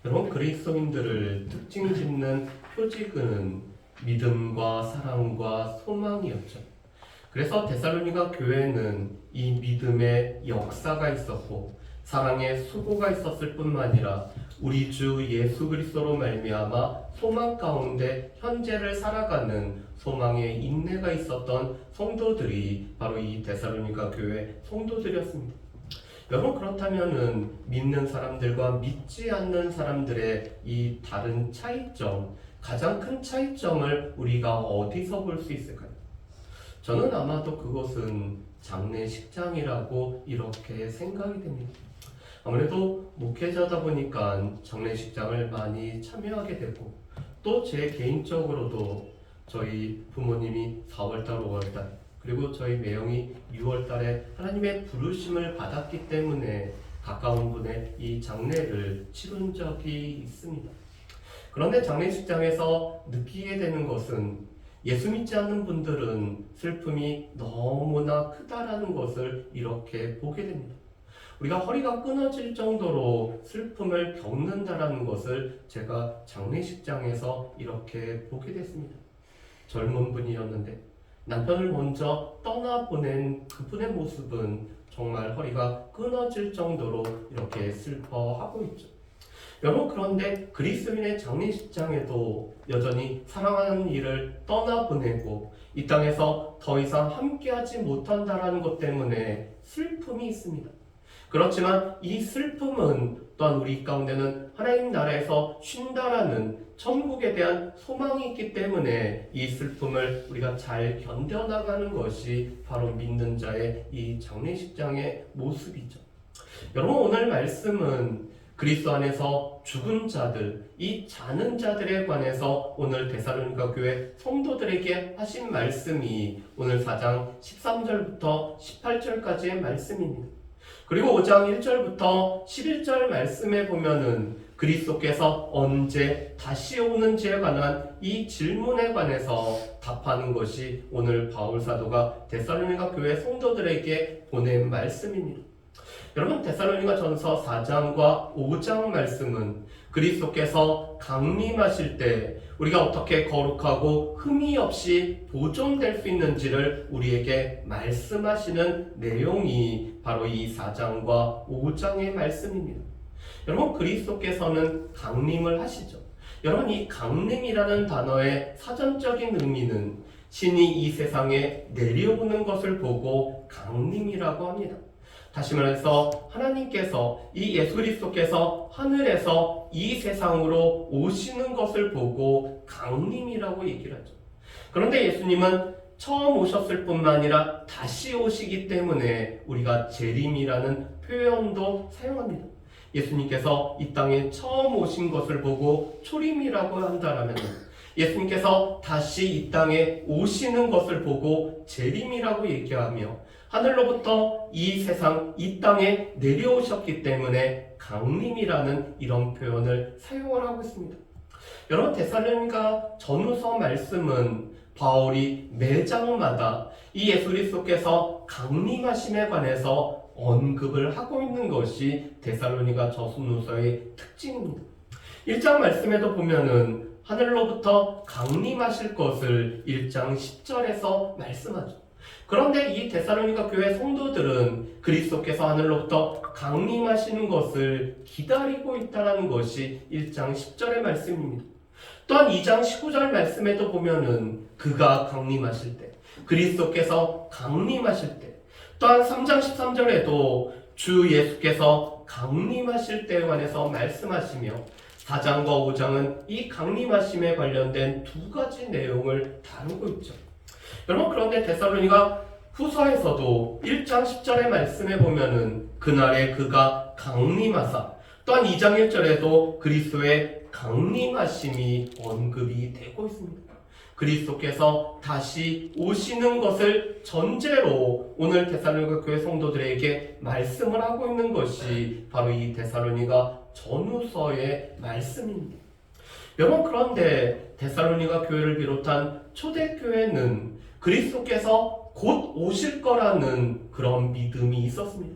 여러분, 그리스도인들을 특징 짓는 표지는 믿음과 사랑과 소망이었죠. 그래서 데살로니가 교회는 이 믿음의 역사가 있었고 사랑의 수고가 있었을 뿐만 아니라 우리 주 예수 그리스도로 말미암아 소망 가운데 현재를 살아가는 소망의 인내가 있었던 성도들이 바로 이 데살로니가 교회 성도들이었습니다. 여러분, 그렇다면은 믿는 사람들과 믿지 않는 사람들의 이 다른 차이점, 가장 큰 차이점을 우리가 어디서 볼 수 있을까요? 저는 아마도 그것은 장례식장이라고 이렇게 생각이 됩니다. 아무래도 목회자다 보니까 장례식장을 많이 참여하게 되고, 또 제 개인적으로도 저희 부모님이 4월달, 5월달, 그리고 저희 매형이 6월달에 하나님의 부르심을 받았기 때문에 가까운 분의 이 장례를 치른 적이 있습니다. 그런데 장례식장에서 느끼게 되는 것은 예수 믿지 않는 분들은 슬픔이 너무나 크다라는 것을 이렇게 보게 됩니다. 우리가 허리가 끊어질 정도로 슬픔을 겪는다라는 것을 제가 장례식장에서 이렇게 보게 됐습니다. 젊은 분이었는데 남편을 먼저 떠나보낸 그분의 모습은 정말 허리가 끊어질 정도로 이렇게 슬퍼하고 있죠. 여러분, 그런데 그리스도인의 장례식장에도 여전히 사랑하는 이를 떠나보내고 이 땅에서 더 이상 함께하지 못한다는 것 때문에 슬픔이 있습니다. 그렇지만 이 슬픔은 또한 우리 가운데는 하나님 나라에서 쉰다라는 천국에 대한 소망이 있기 때문에 이 슬픔을 우리가 잘 견뎌나가는 것이 바로 믿는 자의 이 장례식장의 모습이죠. 여러분, 오늘 말씀은 그리스도 안에서 죽은 자들, 이 자는 자들에 관해서 오늘 데살로니가 교회 성도들에게 하신 말씀이 오늘 4장 13절부터 18절까지의 말씀입니다. 그리고 5장 1절부터 11절 말씀에 보면은 그리스도께서 언제 다시 오는지에 관한 이 질문에 관해서 답하는 것이 오늘 바울 사도가 데살로니가 교회 성도들에게 보낸 말씀입니다. 여러분, 데살로니가 전서 4장과 5장 말씀은 그리스도께서 강림하실 때 우리가 어떻게 거룩하고 흠이 없이 보존될 수 있는지를 우리에게 말씀하시는 내용이 바로 이 4장과 5장의 말씀입니다. 여러분, 그리스도께서는 강림을 하시죠. 여러분, 이 강림이라는 단어의 사전적인 의미는 신이 이 세상에 내려오는 것을 보고 강림이라고 합니다. 다시 말해서 하나님께서 이 예수 그리스도께서 하늘에서 이 세상으로 오시는 것을 보고 강림이라고 얘기를 하죠. 그런데 예수님은 처음 오셨을 뿐만 아니라 다시 오시기 때문에 우리가 재림이라는 표현도 사용합니다. 예수님께서 이 땅에 처음 오신 것을 보고 초림이라고 한다면 예수님께서 다시 이 땅에 오시는 것을 보고 재림이라고 얘기하며 하늘로부터 이 세상, 이 땅에 내려오셨기 때문에 강림이라는 이런 표현을 사용을 하고 있습니다. 여러분, 데살로니가 전후서 말씀은 바울이 매장마다 이 예수 그리스도께서 강림하심에 관해서 언급을 하고 있는 것이 데살로니가 전후서의 특징입니다. 1장 말씀에도 보면은 하늘로부터 강림하실 것을 1장 10절에서 말씀하죠. 그런데 이 데살로니가 교회 성도들은 그리스도께서 하늘로부터 강림하시는 것을 기다리고 있다는 것이 1장 10절의 말씀입니다. 또한 2장 19절 말씀에도 보면은 그가 강림하실 때, 그리스도께서 강림하실 때, 또한 3장 13절에도 주 예수께서 강림하실 때에 관해서 말씀하시며 4장과 5장은 이 강림하심에 관련된 두 가지 내용을 다루고 있죠. 여러분, 그런데 데살로니가 후서에서도 1장 10절의 말씀에 보면은 그날에 그가 강림하사, 또한 2장 1절에도 그리스도의 강림하심이 언급이 되고 있습니다. 그리스도께서 다시 오시는 것을 전제로 오늘 데살로니가 교회 성도들에게 말씀을 하고 있는 것이 바로 이 데살로니가 전후서의 말씀입니다. 여러분, 그런데 데살로니가 교회를 비롯한 초대교회는 그리스도께서 곧 오실 거라는 그런 믿음이 있었습니다.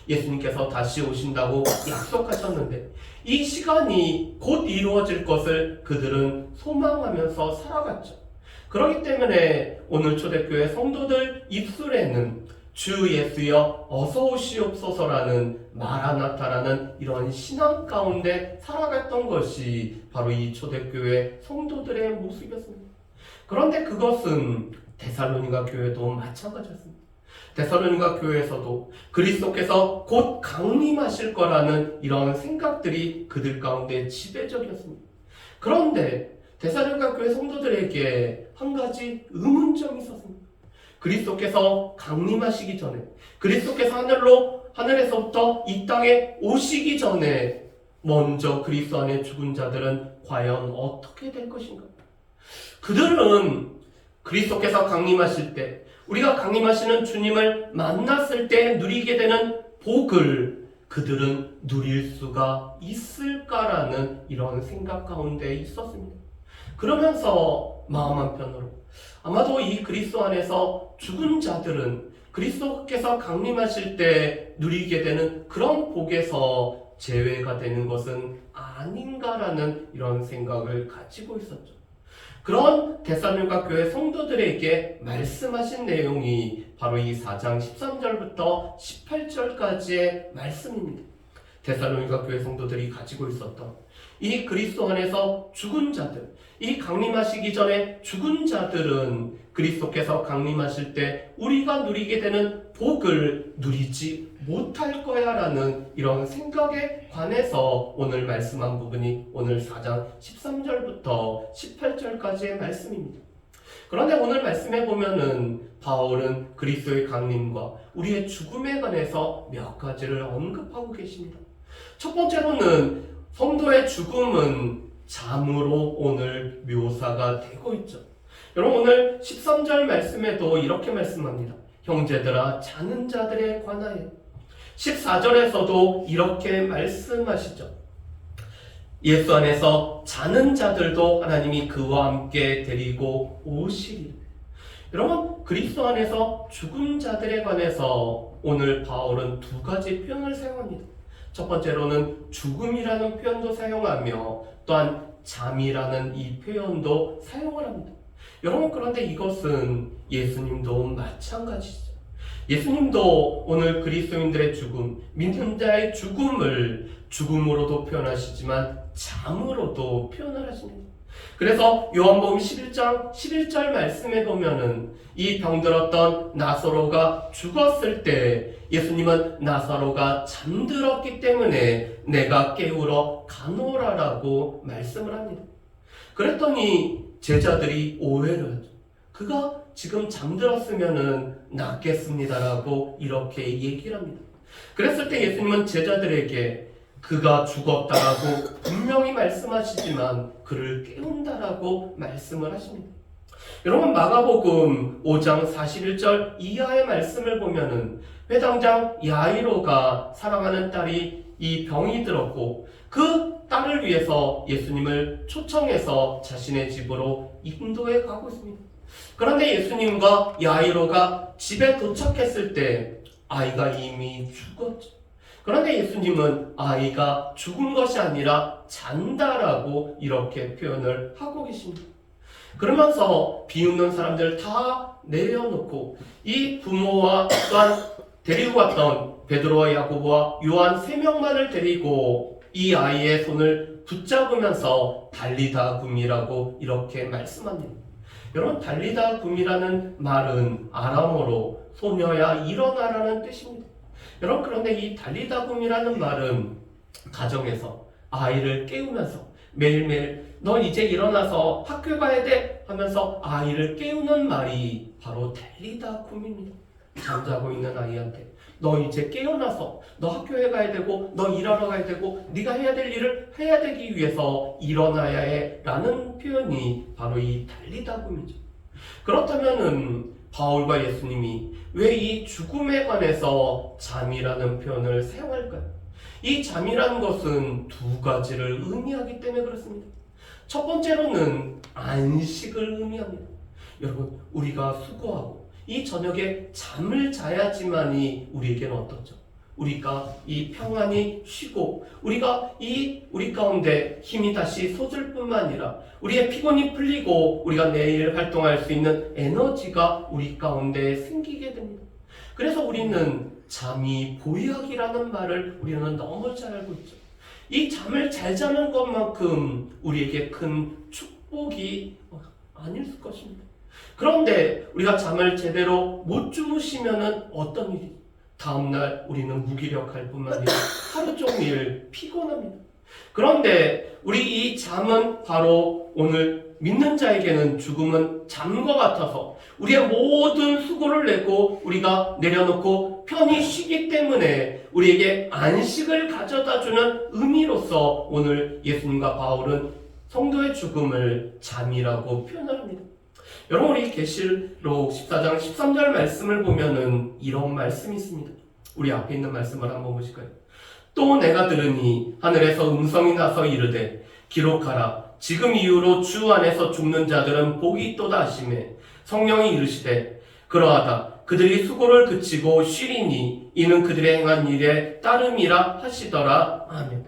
예수님께서 다시 오신다고 약속하셨는데 이 시간이 곧 이루어질 것을 그들은 소망하면서 살아갔죠. 그렇기 때문에 오늘 초대교회 성도들 입술에는 주 예수여 어서 오시옵소서라는 마라나타라는 이런 신앙 가운데 살아갔던 것이 바로 이 초대교회 성도들의 모습이었습니다. 그런데 그것은 데살로니가 교회도 마찬가지였습니다. 데살로니가 교회에서도 그리스도께서 곧 강림하실 거라는 이런 생각들이 그들 가운데 지배적이었습니다. 그런데 데살로니가 교회 성도들에게 한 가지 의문점이 있었습니다. 그리스도께서 강림하시기 전에, 그리스도께서 하늘에서부터 이 땅에 오시기 전에 먼저 그리스도 안에 죽은 자들은 과연 어떻게 될 것인가? 그들은 그리스도께서 강림하실 때, 우리가 강림하시는 주님을 만났을 때 누리게 되는 복을 그들은 누릴 수가 있을까라는 이런 생각 가운데 있었습니다. 그러면서 마음 한편으로 아마도 이 그리스도 안에서 죽은 자들은 그리스도께서 강림하실 때 누리게 되는 그런 복에서 제외가 되는 것은 아닌가라는 이런 생각을 가지고 있었죠. 그런 데살로니가 교회 성도들에게 말씀하신 내용이 바로 이 4장 13절부터 18절까지의 말씀입니다. 데살로니가 교회 성도들이 가지고 있었던 이 그리스도 안에서 죽은 자들, 이 강림하시기 전에 죽은 자들은 그리스도께서 강림하실 때 우리가 누리게 되는 복을 누리지 못할 거야 라는 이런 생각에 관해서 오늘 말씀한 부분이 오늘 4장 13절부터 18절까지의 말씀입니다. 그런데 오늘 말씀해 보면은 바울은 그리스도의 강림과 우리의 죽음에 관해서 몇 가지를 언급하고 계십니다. 첫 번째로는 성도의 죽음은 잠으로 오늘 묘사가 되고 있죠. 여러분 오늘 13절 말씀에도 이렇게 말씀합니다. 형제들아 자는 자들에 관하여. 14절에서도 이렇게 말씀하시죠. 예수 안에서 자는 자들도 하나님이 그와 함께 데리고 오시리라. 여러분 그리스도 안에서 죽은 자들에 관해서 오늘 바울은 두 가지 표현을 사용합니다. 첫 번째로는 죽음이라는 표현도 사용하며 또한 잠이라는 이 표현도 사용을 합니다. 여러분 그런데 이것은 예수님도 마찬가지죠. 예수님도 오늘 그리스도인들의 죽음, 믿는 자의 죽음을 죽음으로도 표현하시지만 잠으로도 표현을 하십니다. 그래서 요한복음 11장 11절 말씀에 보면은 이 병들었던 나사로가 죽었을 때 예수님은 나사로가 잠들었기 때문에 내가 깨우러 가노라라고 말씀을 합니다. 그랬더니 제자들이 오해를 하죠. 그가 지금 잠들었으면은 낫겠습니다라고 이렇게 얘기를 합니다. 그랬을 때 예수님은 제자들에게 그가 죽었다라고 분명히 말씀하시지만 그를 깨운다라고 말씀을 하십니다. 여러분 마가복음 5장 41절 이하의 말씀을 보면은 회당장 야이로가 사랑하는 딸이 이 병이 들었고 그 딸을 위해서 예수님을 초청해서 자신의 집으로 인도해 가고 있습니다. 그런데 예수님과 야이로가 집에 도착했을 때 아이가 이미 죽었죠. 그런데 예수님은 아이가 죽은 것이 아니라 잔다라고 이렇게 표현을 하고 계십니다. 그러면서 비웃는 사람들 다 내려놓고 이 부모와 또한 데리고 갔던 베드로와 야고보와 요한 3명만을 데리고 이 아이의 손을 붙잡으면서 달리다 굼이라고 이렇게 말씀합니다. 여러분 달리다 굼이라는 말은 아람어로 소녀야 일어나라는 뜻입니다. 여러분 그런데 이 달리다 굼이라는 말은 가정에서 아이를 깨우면서 매일매일 너 이제 일어나서 학교 가야 돼 하면서 아이를 깨우는 말이 바로 달리다 굼입니다. 잠자고 있는 아이한테 너 이제 깨어나서 너 학교에 가야 되고 너 일하러 가야 되고 네가 해야 될 일을 해야 되기 위해서 일어나야 해 라는 표현이 바로 이 달리다 굼이죠. 그렇다면은 바울과 예수님이 왜 이 죽음에 관해서 잠이라는 표현을 사용할까요? 이 잠이라는 것은 두 가지를 의미하기 때문에 그렇습니다. 첫 번째로는 안식을 의미합니다. 여러분 우리가 수고하고 이 저녁에 잠을 자야지만이 우리에게는 어떻죠? 우리가 이 평안히 쉬고 우리가 우리 가운데 힘이 다시 솟을 뿐만 아니라 우리의 피곤이 풀리고 우리가 내일 활동할 수 있는 에너지가 우리 가운데 생기게 됩니다. 그래서 우리는 잠이 보약이라는 말을 우리는 너무 잘 알고 있죠. 이 잠을 잘 자는 것만큼 우리에게 큰 축복이 아닐 것입니다. 그런데 우리가 잠을 제대로 못 주무시면은 어떤 일이? 다음날 우리는 무기력할 뿐만 아니라 하루 종일 피곤합니다. 그런데 우리 이 잠은 바로 오늘 믿는 자에게는 죽음은 잠과 같아서 우리의 모든 수고를 내고 우리가 내려놓고 편히 쉬기 때문에 우리에게 안식을 가져다주는 의미로서 오늘 예수님과 바울은 성도의 죽음을 잠이라고 표현합니다. 여러분, 우리 계시록 14장 13절 말씀을 보면은 이런 말씀이 있습니다. 우리 앞에 있는 말씀을 한번 보실까요? 또 내가 들으니 하늘에서 음성이 나서 이르되 기록하라. 지금 이후로 주 안에서 죽는 자들은 복이 있도다 하시매 성령이 이르시되 그러하다. 그들이 수고를 그치고 쉬리니 이는 그들의 행한 일에 따름이라 하시더라. 아멘.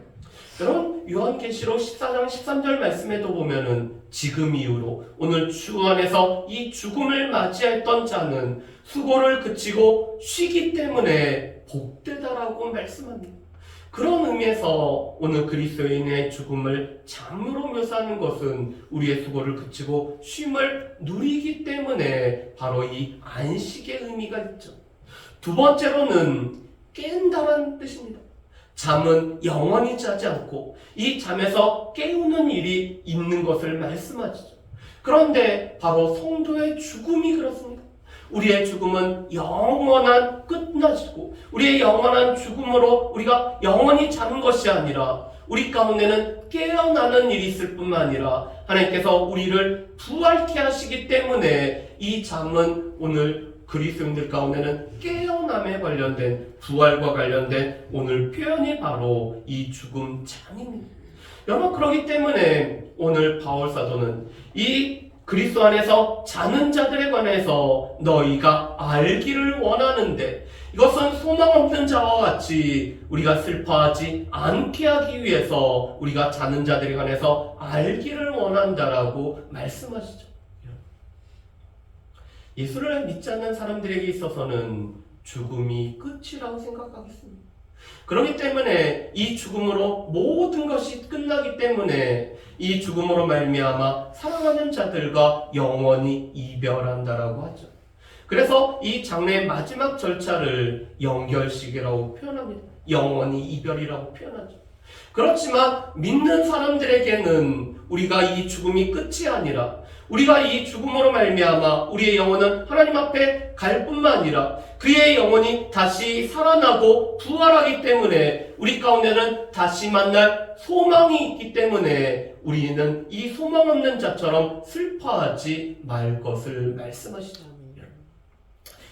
여러분, 요한계시록 14장 13절 말씀에도 보면은 지금 이후로 오늘 주 안에서 이 죽음을 맞이했던 자는 수고를 그치고 쉬기 때문에 복되다라고 말씀합니다. 그런 의미에서 오늘 그리스도인의 죽음을 잠으로 묘사하는 것은 우리의 수고를 그치고 쉼을 누리기 때문에 바로 이 안식의 의미가 있죠. 두 번째로는 깬다는 뜻입니다. 잠은 영원히 자지 않고 이 잠에서 깨우는 일이 있는 것을 말씀하시죠. 그런데 바로 성도의 죽음이 그렇습니다. 우리의 죽음은 영원한 끝나지고 우리의 영원한 죽음으로 우리가 영원히 자는 것이 아니라 우리 가운데는 깨어나는 일이 있을 뿐만 아니라 하나님께서 우리를 부활케 하시기 때문에 이 잠은 오늘 그리스도인들 가운데는 깨어남에 관련된 부활과 관련된 오늘 표현이 바로 이 죽음 잠입니다. 여러분, 그렇기 때문에 오늘 바울 사도는 이 그리스도 안에서 자는 자들에 관해서 너희가 알기를 원하는데 이것은 소망 없는 자와 같이 우리가 슬퍼하지 않게 하기 위해서 우리가 자는 자들에 관해서 알기를 원한다라고 말씀하시죠. 예수를 믿지 않는 사람들에게 있어서는 죽음이 끝이라고 생각하겠습니다. 그렇기 때문에 이 죽음으로 모든 것이 끝나기 때문에 이 죽음으로 말미암아 사랑하는 자들과 영원히 이별한다라고 하죠. 그래서 이 장례의 마지막 절차를 영결식이라고 표현합니다. 영원히 이별이라고 표현하죠. 그렇지만 믿는 사람들에게는 우리가 이 죽음이 끝이 아니라 우리가 이 죽음으로 말미암아 우리의 영혼은 하나님 앞에 갈 뿐만 아니라 그의 영혼이 다시 살아나고 부활하기 때문에 우리 가운데는 다시 만날 소망이 있기 때문에 우리는 이 소망 없는 자처럼 슬퍼하지 말 것을 말씀하시죠.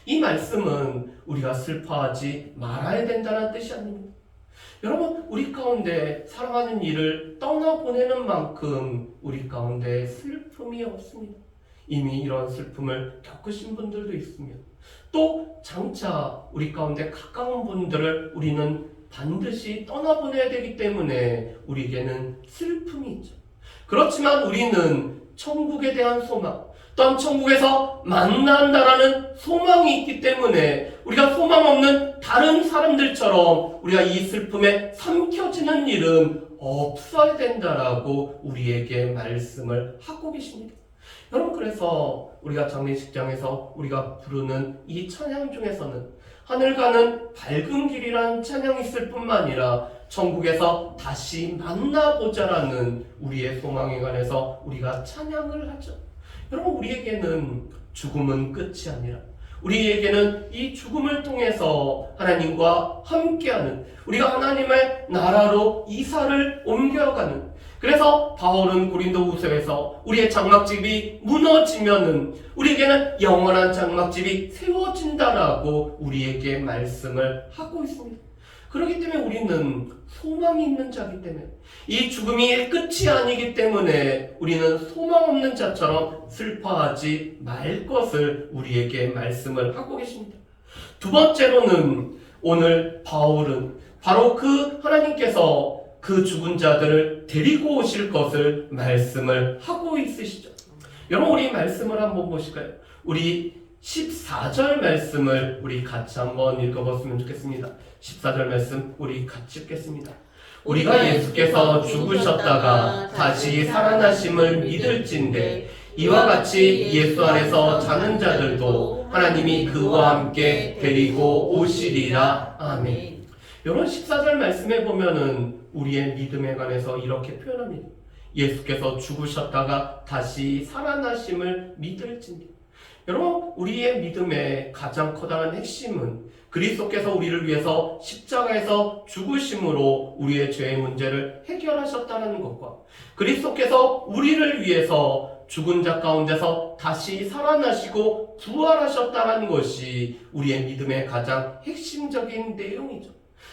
이 말씀은 우리가 슬퍼하지 말아야 된다는 뜻이 아닙니다. 여러분, 우리 가운데 사랑하는 이를 떠나보내는 만큼 우리 가운데 슬픔이 없습니다. 이미 이런 슬픔을 겪으신 분들도 있으며 또 장차 우리 가운데 가까운 분들을 우리는 반드시 떠나보내야 되기 때문에 우리에게는 슬픔이 있죠. 그렇지만 우리는 천국에 대한 소망, 또한 천국에서 만난다라는 소망이 있기 때문에 우리가 소망 없는 다른 사람들처럼 우리가 이 슬픔에 삼켜지는 일은 없어야 된다라고 우리에게 말씀을 하고 계십니다. 여러분, 그래서 우리가 장례식장에서 우리가 부르는 이 찬양 중에서는 하늘 가는 밝은 길이라는 찬양이 있을 뿐만 아니라 천국에서 다시 만나보자라는 우리의 소망에 관해서 우리가 찬양을 하죠. 여러분, 우리에게는 죽음은 끝이 아니라 우리에게는 이 죽음을 통해서 하나님과 함께하는, 우리가 하나님의 나라로 이사를 옮겨가는, 그래서 바울은 고린도후서에서 우리의 장막집이 무너지면은 우리에게는 영원한 장막집이 세워진다라고 우리에게 말씀을 하고 있습니다. 그렇기 때문에 우리는 소망이 있는 자이기 때문에 이 죽음이 끝이 아니기 때문에 우리는 소망 없는 자처럼 슬퍼하지 말 것을 우리에게 말씀을 하고 계십니다. 두 번째로는 오늘 바울은 바로 그 하나님께서 그 죽은 자들을 데리고 오실 것을 말씀을 하고 있으시죠. 여러분, 우리 말씀을 한번 보실까요? 우리 14절 말씀을 우리 같이 한번 읽어봤으면 좋겠습니다. 14절 말씀 우리 같이 읽겠습니다. 우리가 예수께서 죽으셨다가 다시 살아나심을 믿을진대 이와 같이 예수 안에서 자는 자들도 하나님이 그와 함께 데리고 오시리라. 아멘. 여러분, 14절 말씀에 보면은 우리의 믿음에 관해서 이렇게 표현합니다. 예수께서 죽으셨다가 다시 살아나심을 믿을진대. 여러분, 우리의 믿음의 가장 커다란 핵심은 그리스도께서 우리를 위해서 십자가에서 죽으심으로 우리의 죄의 문제를 해결하셨다는 것과 그리스도께서 우리를 위해서 죽은 자 가운데서 다시 살아나시고 부활하셨다는 것이 우리의 믿음의 가장 핵심적인 내용이죠.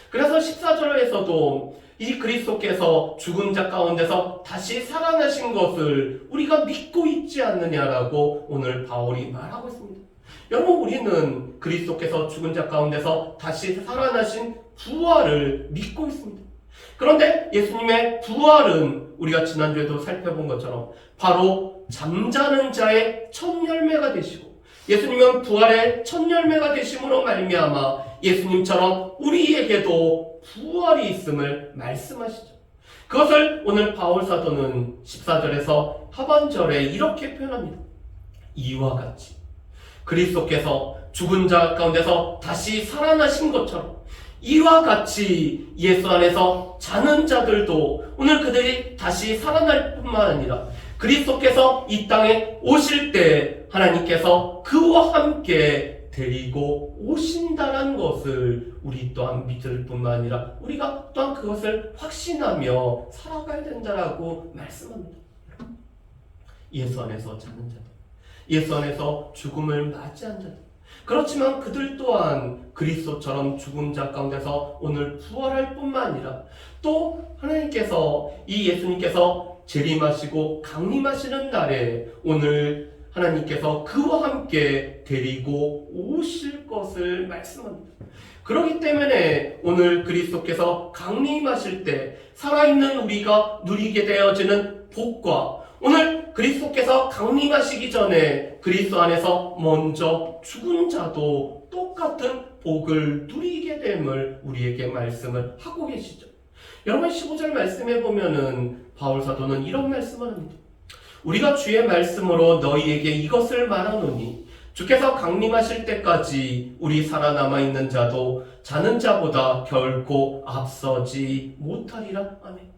그래서 14절에서도 이 그리스도께서 죽은 자 가운데서 다시 살아나신 것을 우리가 믿고 있지 않느냐라고 오늘 바울이 말하고 있습니다. 여러분, 우리는 그리스도께서 죽은 자 가운데서 다시 살아나신 부활을 믿고 있습니다. 그런데 예수님의 부활은 우리가 지난주에도 살펴본 것처럼 바로 잠자는 자의 첫 열매가 되시고 예수님은 부활의 첫 열매가 되심으로 말미암아 예수님처럼 우리에게도 부활이 있음을 말씀하시죠. 그것을 오늘 바울 사도는 14절에서 하반절에 이렇게 표현합니다. 이와 같이 그리스도께서 죽은 자 가운데서 다시 살아나신 것처럼 이와 같이 예수 안에서 자는 자들도 오늘 그들이 다시 살아날 뿐만 아니라 그리스도께서 이 땅에 오실 때 하나님께서 그와 함께 데리고 오신다는 것을 우리 또한 믿을 뿐만 아니라 우리가 또한 그것을 확신하며 살아가야 된다라고 말씀합니다. 예수 안에서 자는 자들, 예수 안에서 죽음을 맞이한 자들, 그렇지만 그들 또한 그리스도처럼 죽은 자 가운데서 오늘 부활할 뿐만 아니라 또 하나님께서 이 예수님께서 재림하시고 강림하시는 날에 오늘 하나님께서 그와 함께 데리고 오실 것을 말씀합니다. 그렇기 때문에 오늘 그리스도께서 강림하실 때 살아있는 우리가 누리게 되어지는 복과 오늘 그리스도께서 강림하시기 전에 그리스도 안에서 먼저 죽은 자도 똑같은 복을 누리게 됨을 우리에게 말씀을 하고 계시죠. 여러분, 15절 말씀에 보면은 바울 사도는 이런 말씀을 합니다. 우리가 주의 말씀으로 너희에게 이것을 말하노니 주께서 강림하실 때까지 우리 살아남아 있는 자도 자는 자보다 결코 앞서지 못하리라. 아멘.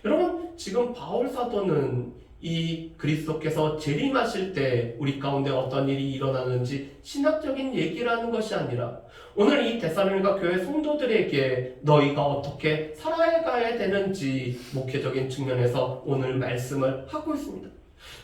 여러분, 지금 바울 사도는 이 그리스도께서 재림하실 때 우리 가운데 어떤 일이 일어나는지 신학적인 얘기를 하는 것이 아니라 오늘 이 데살로니가 교회 성도들에게 너희가 어떻게 살아가야 되는지 목회적인 측면에서 오늘 말씀을 하고 있습니다.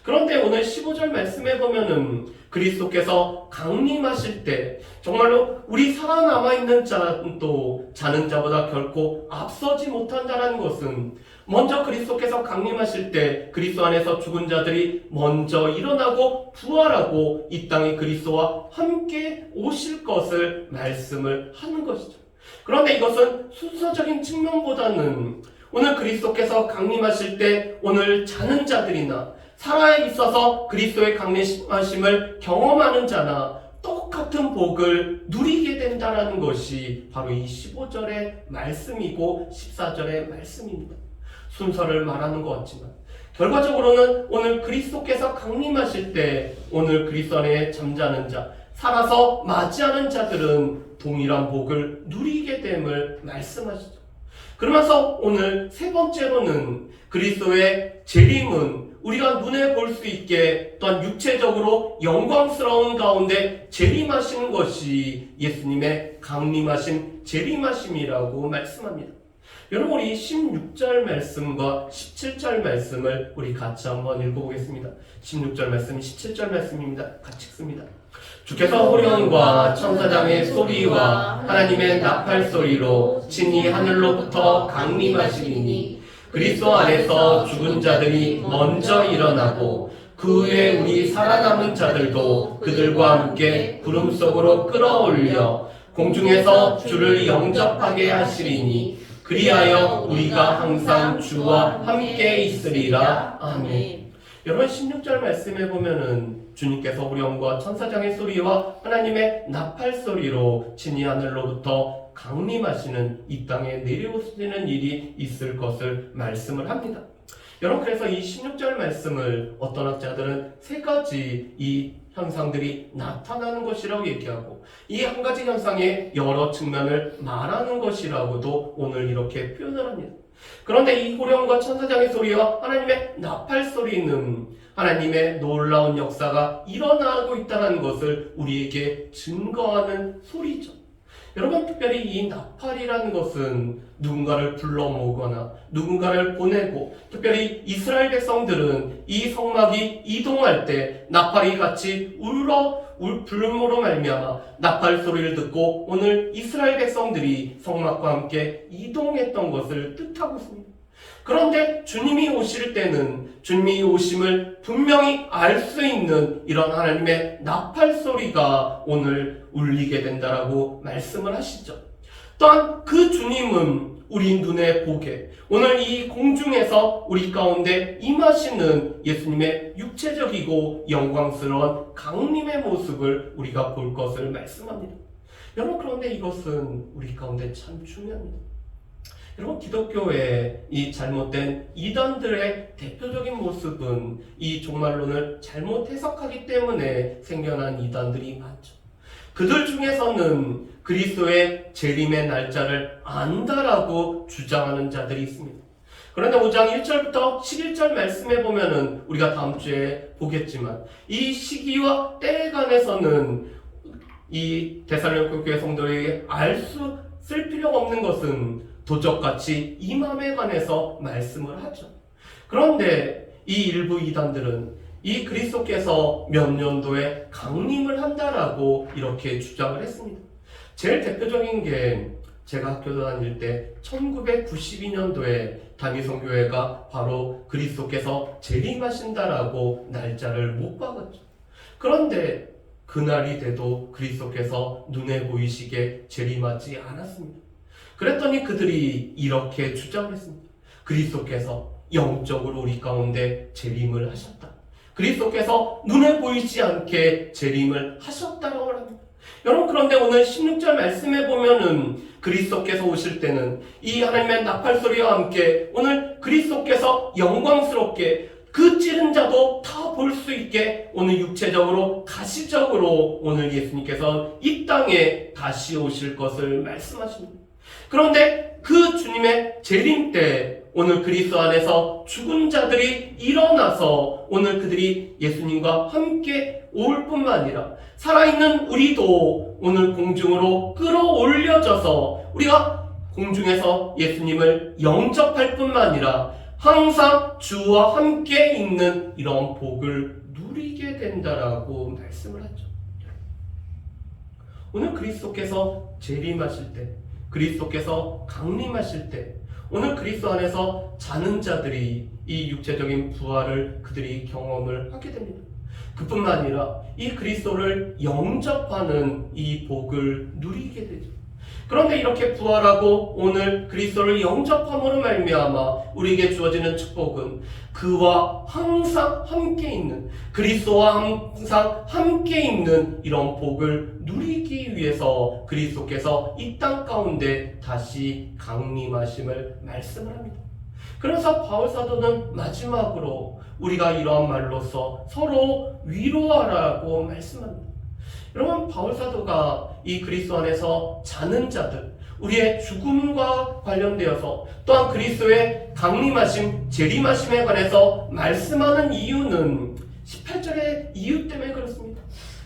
그런데 오늘 15절 말씀에 보면은 그리스도께서 강림하실 때 정말로 우리 살아남아 있는 자도 자는 자보다 결코 앞서지 못한다는 것은 먼저 그리스도께서 강림하실 때 그리스도 안에서 죽은 자들이 먼저 일어나고 부활하고 이 땅에 그리스도와 함께 오실 것을 말씀을 하는 것이죠. 그런데 이것은 순서적인 측면보다는 오늘 그리스도께서 강림하실 때 오늘 자는 자들이나 살아 있어서 그리스도의 강림하심을 경험하는 자나 똑같은 복을 누리게 된다는 것이 바로 이 15절의 말씀이고 14절의 말씀입니다. 순서를 말하는 것 같지만 결과적으로는 오늘 그리스도께서 강림하실 때 오늘 그리스도 안에 잠자는 자, 살아서 맞이하는 자들은 동일한 복을 누리게 됨을 말씀하시죠. 그러면서 오늘 세 번째로는 그리스도의 재림은 우리가 눈에 볼 수 있게 또한 육체적으로 영광스러운 가운데 재림하시는 것이 예수님의 강림하신 재림하심이라고 말씀합니다. 여러분, 우리 16절 말씀과 17절 말씀을 우리 같이 한번 읽어보겠습니다. 16절 말씀, 17절 말씀입니다. 같이 읽습니다. 주께서 호령과 천사장의 소리와 하나님의 나팔 소리로 친히 하늘로부터 강림하시리니 그리스도 안에서 죽은 자들이 먼저 일어나고 그 후에 우리 살아남은 자들도 그들과 함께 구름 속으로 끌어올려 공중에서 주를 영접하게 하시리니 그리하여 우리가 항상 주와 함께 있으리라. 아멘. 여러분 16절 말씀에 보면은 주님께서 우리영과 천사장의 소리와 하나님의 나팔 소리로 친히 하늘로부터 강림하시는 이 땅에 내려오시는 일이 있을 것을 말씀을 합니다. 여러분 그래서 이 16절 말씀을 어떤 학자들은 세 가지 이 현상들이 나타나는 것이라고 얘기하고 이 한 가지 현상의 여러 측면을 말하는 것이라고도 오늘 이렇게 표현을 합니다. 그런데 이 호령과 천사장의 소리와 하나님의 나팔 소리는 하나님의 놀라운 역사가 일어나고 있다는 것을 우리에게 증거하는 소리죠. 여러분 특별히 이 나팔이라는 것은 누군가를 불러 모으거나 누군가를 보내고 특별히 이스라엘 백성들은 이 성막이 이동할 때 나팔이 같이 불음으로 말미암아 나팔 소리를 듣고 오늘 이스라엘 백성들이 성막과 함께 이동했던 것을 뜻하고 있습니다. 그런데 주님이 오실 때는 주님이 오심을 분명히 알 수 있는 이런 하나님의 나팔 소리가 오늘 울리게 된다라고 말씀을 하시죠. 또한 그 주님은 우리 눈에 보게 오늘 이 공중에서 우리 가운데 임하시는 예수님의 육체적이고 영광스러운 강림의 모습을 우리가 볼 것을 말씀합니다. 여러분 그런데 이것은 우리 가운데 참 중요합니다. 여러분 기독교의 이 잘못된 이단들의 대표적인 모습은 이 종말론을 잘못 해석하기 때문에 생겨난 이단들이 많죠. 그들 중에서는 그리스도의 재림의 날짜를 안다라고 주장하는 자들이 있습니다. 그런데 5장 1절부터 11절 말씀에 보면은 우리가 다음 주에 보겠지만 이 시기와 때에 관해서는 이 데살로니가 교회 성도에게 쓸 필요가 없는 것은 도적같이 임함에 관해서 말씀을 하죠. 그런데 이 일부 이단들은 이 그리스도께서 몇 년도에 강림을 한다라고 이렇게 주장을 했습니다. 제일 대표적인 게 제가 학교 다닐 때 1992년도에 다미성교회가 바로 그리스도께서 재림하신다라고 날짜를 못 박았죠. 그런데 그날이 돼도 그리스도께서 눈에 보이시게 재림하지 않았습니다. 그랬더니 그들이 이렇게 주장했습니다. 그리스도께서 영적으로 우리 가운데 재림을 하셨다. 그리스도께서 눈에 보이지 않게 재림을 하셨다라고 합니다. 여러분 그런데 오늘 16절 말씀에 보면은 그리스도께서 오실 때는 이 하나님의 나팔 소리와 함께 오늘 그리스도께서 영광스럽게 그 찌른 자도 다 볼 수 있게 오늘 육체적으로 가시적으로 오늘 예수님께서 이 땅에 다시 오실 것을 말씀하십니다. 그런데 그 주님의 재림 때 오늘 그리스도 안에서 죽은 자들이 일어나서 오늘 그들이 예수님과 함께 올 뿐만 아니라 살아있는 우리도 오늘 공중으로 끌어올려져서 우리가 공중에서 예수님을 영접할 뿐만 아니라 항상 주와 함께 있는 이런 복을 누리게 된다라고 말씀을 하죠. 오늘 그리스도께서 재림하실 때 그리스도께서 강림하실 때 오늘 그리스도 안에서 자는 자들이 이 육체적인 부활을 그들이 경험을 하게 됩니다. 그뿐만 아니라 이 그리스도를 영접하는 이 복을 누리게 되죠. 그런데 이렇게 부활하고 오늘 그리스도를 영접함으로 말미암아 우리에게 주어지는 축복은 그와 항상 함께 있는 그리스도와 항상 함께 있는 이런 복을 누리기 위해서 그리스도께서 이 땅 가운데 다시 강림하심을 말씀을 합니다. 그래서 바울 사도는 마지막으로 우리가 이러한 말로써 서로 위로하라고 말씀합니다. 여러분 바울 사도가 이 그리스도 안에서 자는 자들 우리의 죽음과 관련되어서 또한 그리스도의 강림하심 재림하심에 관해서 말씀하는 이유는 18절의 이유 때문에 그렇습니다.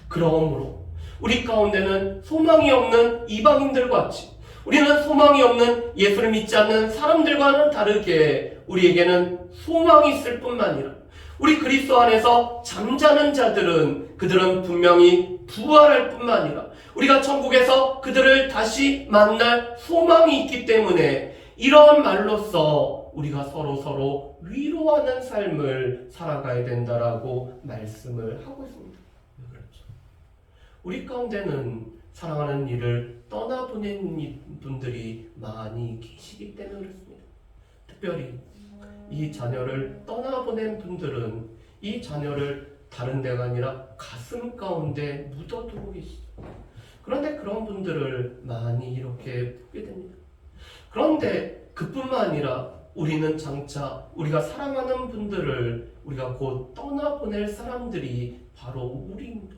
그러므로 우리 가운데는 소망이 없는 이방인들 같이 우리는 소망이 없는 예수를 믿지 않는 사람들과는 다르게 우리에게는 소망이 있을 뿐만 아니라 우리 그리스도 안에서 잠자는 자들은 그들은 분명히 부활할 뿐만 아니라 우리가 천국에서 그들을 다시 만날 소망이 있기 때문에 이러한 말로써 우리가 서로 위로하는 삶을 살아가야 된다라고 말씀을 하고 있습니다. 그렇죠. 우리 가운데는 사랑하는 이를 떠나보낸 분들이 많이 계시기 때문에 그렇습니다. 특별히 이 자녀를 떠나보낸 분들은 이 자녀를 다른 데가 아니라 가슴 가운데 묻어두고 계시죠. 그런데 그런 분들을 많이 이렇게 보게 됩니다. 그런데 그뿐만 아니라 우리는 장차 우리가 사랑하는 분들을 우리가 곧 떠나보낼 사람들이 바로 우리입니다.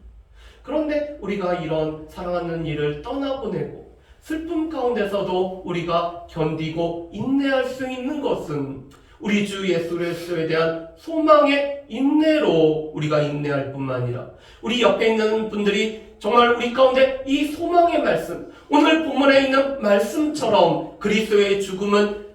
그런데 우리가 이런 사랑하는 이를 떠나보내고 슬픔 가운데서도 우리가 견디고 인내할 수 있는 것은 우리 주 예수 그리스도에 대한 소망의 인내로 우리가 인내할 뿐만 아니라 우리 옆에 있는 분들이 정말 우리 가운데 이 소망의 말씀, 오늘 본문에 있는 말씀처럼 그리스도의 죽음은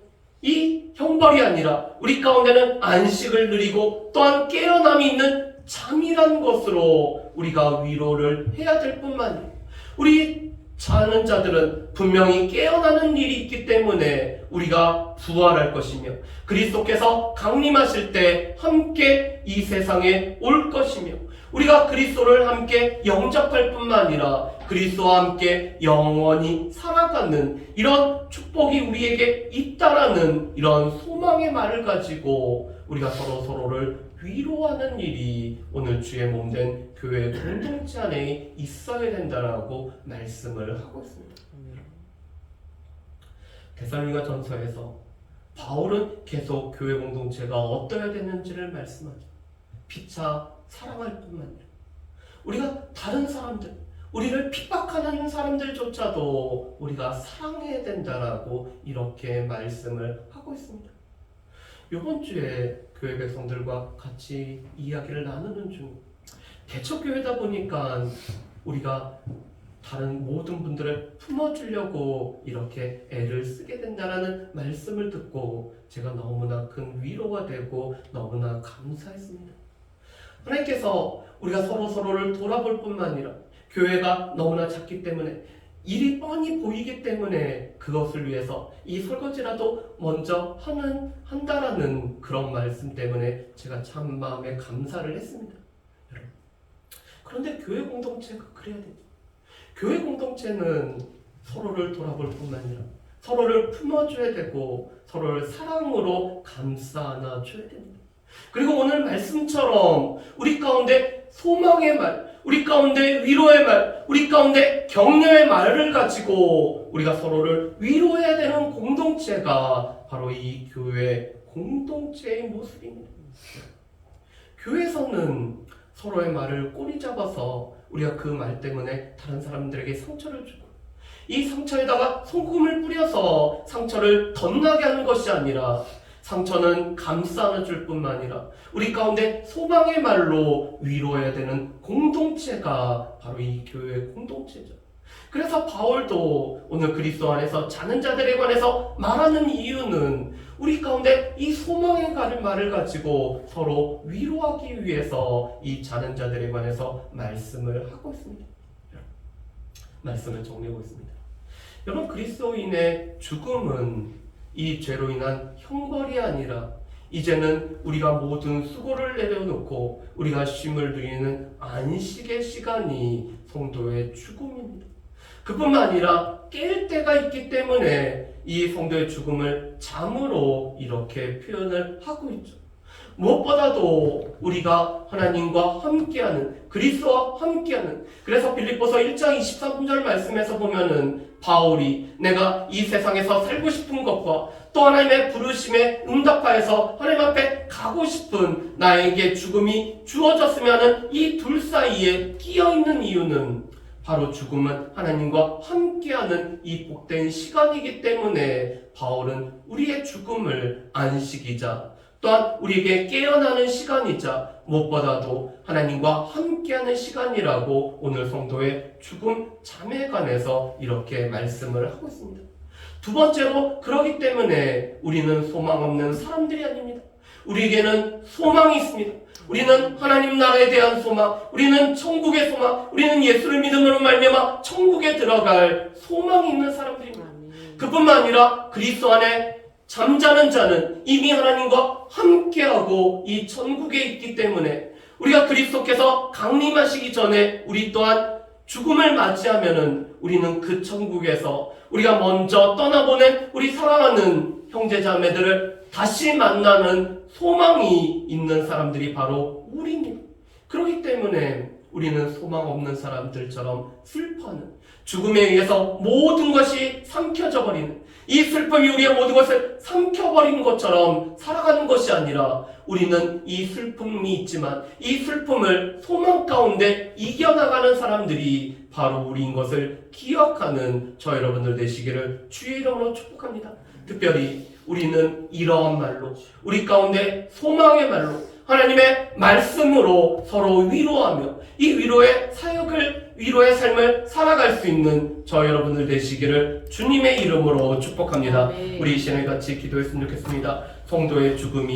이 형벌이 아니라 우리 가운데는 안식을 누리고 또한 깨어남이 있는 잠이란 것으로 우리가 위로를 해야 될 뿐만 아니라 우리 자는 자들은 분명히 깨어나는 일이 있기 때문에 우리가 부활할 것이며 그리스도께서 강림하실 때 함께 이 세상에 올 것이며 우리가 그리스도를 함께 영접할 뿐만 아니라 그리스도와 함께 영원히 살아가는 이런 축복이 우리에게 있다라는 이런 소망의 말을 가지고 우리가 서로를 위로하는 일이 오늘 주의 몸된 교회 공동체 안에 있어야 된다라고 말씀을 하고 있습니다. 데살로니가 전서에서 바울은 계속 교회 공동체가 어떠해야 되는지를 말씀하죠. 피차 사랑할 뿐만 아니라 우리가 다른 사람들, 우리를 핍박하는 사람들조차도 우리가 사랑해야 된다라고 이렇게 말씀을 하고 있습니다. 이번 주에 교회 백성들과 같이 이야기를 나누는 중 대척교회다 보니까 우리가 다른 모든 분들을 품어주려고 이렇게 애를 쓰게 된다라는 말씀을 듣고 제가 너무나 큰 위로가 되고 너무나 감사했습니다. 하나님께서 우리가 서로를 돌아볼 뿐만 아니라 교회가 너무나 작기 때문에 일이 뻔히 보이기 때문에 그것을 위해서 이 설거지라도 먼저 한다라는 그런 말씀 때문에 제가 참 마음에 감사를 했습니다. 여러분, 그런데 교회 공동체가 그래야 되죠. 교회 공동체는 서로를 돌아볼 뿐만 아니라 서로를 품어줘야 되고 서로를 사랑으로 감싸 안아줘야 됩니다. 그리고 오늘 말씀처럼 우리 가운데 소망의 말, 우리 가운데 위로의 말, 우리 가운데 격려의 말을 가지고 우리가 서로를 위로해야 되는 공동체가 바로 이 교회 공동체의 모습입니다. 교회에서는 서로의 말을 꼬리 잡아서 우리가 그 말 때문에 다른 사람들에게 상처를 주고 이 상처에다가 소금을 뿌려서 상처를 덧나게 하는 것이 아니라 상처는 감싸 안아줄 뿐만 아니라 우리 가운데 소망의 말로 위로해야 되는 공동체가 바로 이 교회 공동체죠. 그래서 바울도 오늘 그리스도 안에서 자는 자들에 관해서 말하는 이유는 우리 가운데 이 소망의 말을 가지고 서로 위로하기 위해서 이 자는 자들에 관해서 말씀을 하고 있습니다. 말씀을 정리하고 있습니다. 여러분, 그리스도인의 죽음은 이 죄로 인한 형벌이 아니라 이제는 우리가 모든 수고를 내려놓고 우리가 쉼을 누리는 안식의 시간이 성도의 죽음입니다. 그뿐만 아니라 깰 때가 있기 때문에 이 성도의 죽음을 잠으로 이렇게 표현을 하고 있죠. 무엇보다도 우리가 하나님과 함께하는, 그리스도와 함께하는, 그래서 빌립보서 1장 23절 말씀에서 보면은 바울이 내가 이 세상에서 살고 싶은 것과 또 하나님의 부르심에 응답하여서 하나님 앞에 가고 싶은 나에게 죽음이 주어졌으면 하는 이 둘 사이에 끼어있는 이유는 바로 죽음은 하나님과 함께하는 이 복된 시간이기 때문에 바울은 우리의 죽음을 안식이자 또한 우리에게 깨어나는 시간이자 무엇보다도 하나님과 함께하는 시간이라고 오늘 성도의 죽음 잠에 관해서 이렇게 말씀을 하고 있습니다. 두 번째로, 그러기 때문에 우리는 소망 없는 사람들이 아닙니다. 우리에게는 소망이 있습니다. 우리는 하나님 나라에 대한 소망, 우리는 천국의 소망, 우리는 예수를 믿음으로 말미암아 천국에 들어갈 소망이 있는 사람들입니다. 그뿐만 아니라 그리스도 안에 잠자는 자는 이미 하나님과 함께하고 이 천국에 있기 때문에 우리가 그리스도께서 강림하시기 전에 우리 또한 죽음을 맞이하면은 우리는 그 천국에서 우리가 먼저 떠나보낸 우리 사랑하는 형제자매들을 다시 만나는 소망이 있는 사람들이 바로 우리입니다. 그렇기 때문에 우리는 소망 없는 사람들처럼 슬퍼하는, 죽음에 의해서 모든 것이 삼켜져 버리는, 이 슬픔이 우리의 모든 것을 삼켜버린 것처럼 살아가는 것이 아니라 우리는 이 슬픔이 있지만 이 슬픔을 소망 가운데 이겨나가는 사람들이 바로 우리인 것을 기억하는 저 여러분들 되시기를 주의 이름으로 축복합니다. 특별히 우리는 이러한 말로, 우리 가운데 소망의 말로, 하나님의 말씀으로 서로 위로하며 이 위로의 사역을, 위로의 삶을 살아갈 수 있는 저 여러분들 되시기를 주님의 이름으로 축복합니다. 우리 이 시간에 같이 기도했으면 좋겠습니다. 성도의 죽음이